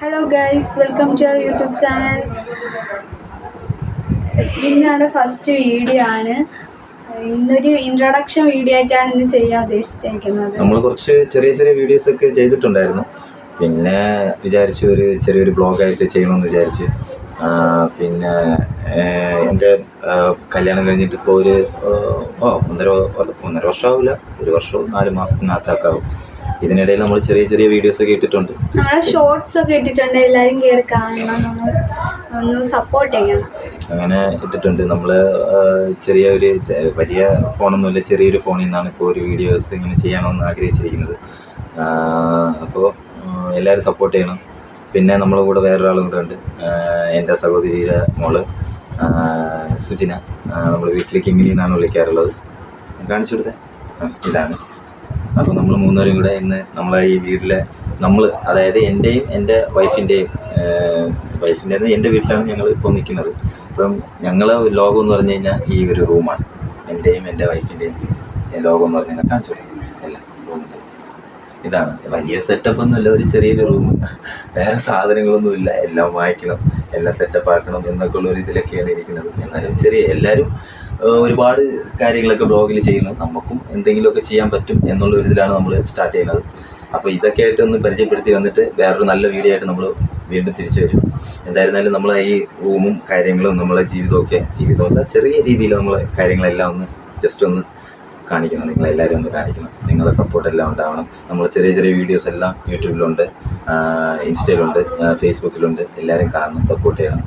Hello guys, welcome to our YouTube channel. ഇന്നാണ് first video ആണ്. ഇന്നൊരു ഇൻട്രൊഡക്ഷൻ വീഡിയോ ആയിട്ടാണ് ഇന്ന് ചെയ്യാൻ ഉദ്ദേശിച്ചിരിക്കുന്നത്. നമ്മൾ കുറച്ച് ചെറിയ ചെറിയ വീഡിയോസ് ഒക്കെ ചെയ്തിട്ടുണ്ടായിരുന്നു. പിന്നെ വിചാരിച്ചു ഒരു ചെറിയൊരു ബ്ലോഗായിട്ട് ചെയ്യണമെന്ന് വിചാരിച്ചു. പിന്നെ എൻ്റെ കല്യാണം കഴിഞ്ഞിട്ട് ഇപ്പോൾ ഒരു ഒന്നര വർഷമാവില്ല, 1 വർഷവും 4 മാസത്തിനകത്താക്കാവും. ഇതിനിടയിൽ നമ്മൾ ചെറിയ ചെറിയ വീഡിയോസ് ഒക്കെ ഇട്ടിട്ടുണ്ട്. നമ്മളെ ഷോർട്സ് ഒക്കെ ഇട്ടിട്ടുണ്ട്. എല്ലാവരും കയറി കാണണം, നമ്മൾ ഒന്ന് സപ്പോർട്ട് ചെയ്യണം. അങ്ങനെ ഇട്ടിട്ടുണ്ട്. നമ്മൾ വലിയ ഫോണൊന്നുമില്ല, ചെറിയൊരു ഫോണിൽ നിന്നാണ് ഇപ്പോൾ ഒരു വീഡിയോസ് ഇങ്ങനെ ചെയ്യണമെന്ന് ആഗ്രഹിച്ചിരിക്കുന്നത്. അപ്പോൾ എല്ലാവരും സപ്പോർട്ട് ചെയ്യണം. പിന്നെ നമ്മളെ കൂടെ വേറൊരാളും കൂടെ ഉണ്ട്, എൻ്റെ സഹോദരിയുടെ മോള് സുജിന. നമ്മൾ വീട്ടിലേക്ക് കിങ്ങിണി എന്നാണ് വിളിക്കാറുള്ളത്. കാണിച്ചു കൊടുത്തേ, ഇതാണ്. അപ്പോൾ നമ്മൾ 3 പേരും കൂടെ ഇന്ന് നമ്മളെ ഈ വീട്ടിലെ അതായത് എൻ്റെയും എൻ്റെ വൈഫിൻ്റെയും എൻ്റെ വീട്ടിലാണ് ഞങ്ങൾ ഇപ്പോൾ നിൽക്കുന്നത്. അപ്പം ഞങ്ങളെ ലോകം എന്ന് പറഞ്ഞു കഴിഞ്ഞാൽ ഈ ഒരു റൂമാണ്. എൻ്റെയും എൻ്റെ വൈഫിൻ്റെയും ലോകം എന്ന് പറഞ്ഞു കഴിഞ്ഞാൽ കാണിച്ചു കൊടുക്കും. എല്ലാം റൂമിൽ ഇതാണ്. വലിയ സെറ്റപ്പൊന്നുമില്ല, ഒരു ചെറിയൊരു റൂം. വേറെ സാധനങ്ങളൊന്നുമില്ല, എല്ലാം വായിക്കണം, എല്ലാം സെറ്റപ്പ് ആക്കണം എന്നൊക്കെ ഉള്ളൊരു ഇതിലൊക്കെയാണ് ഇരിക്കുന്നത്. എന്നാലും എല്ലാവരും ഒരുപാട് കാര്യങ്ങളൊക്കെ ബ്ലോഗിൽ ചെയ്യുന്നു. നമുക്കും എന്തെങ്കിലുമൊക്കെ ചെയ്യാൻ പറ്റും എന്നുള്ളൊരു ഇതിലാണ് നമ്മൾ സ്റ്റാർട്ട് ചെയ്യുന്നത്. അപ്പോൾ ഇതൊക്കെ ആയിട്ട് ഒന്ന് പരിചയപ്പെടുത്തി വന്നിട്ട് വേറൊരു നല്ല വീഡിയോ ആയിട്ട് നമ്മൾ വീണ്ടും തിരിച്ചു വരും. എന്തായിരുന്നാലും നമ്മൾ ഈ റൂമും കാര്യങ്ങളും നമ്മളെ ജീവിതമല്ല, ചെറിയ രീതിയിൽ നമ്മളെ കാര്യങ്ങളെല്ലാം ഒന്ന് ജസ്റ്റ് ഒന്ന് കാണിക്കണം. നിങ്ങളെല്ലാവരും ഒന്ന് കാണിക്കണം. നിങ്ങളുടെ സപ്പോർട്ടെല്ലാം ഉണ്ടാവണം. നമ്മൾ ചെറിയ ചെറിയ വീഡിയോസ് എല്ലാം യൂട്യൂബിലുണ്ട്, ഇൻസ്റ്റയിലുണ്ട്, ഫേസ്ബുക്കിലുണ്ട്. എല്ലാവരും കാണണം, സപ്പോർട്ട് ചെയ്യണം.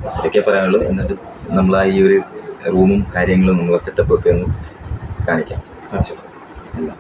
അത്രയൊക്കെ പറയാനുള്ളൂ. എന്നിട്ട് നമ്മൾ ഈ ഒരു റൂമും കാര്യങ്ങളും നമ്മളെ സെറ്റപ്പൊക്കെ ഒന്ന് കാണിക്കാം. എല്ലാം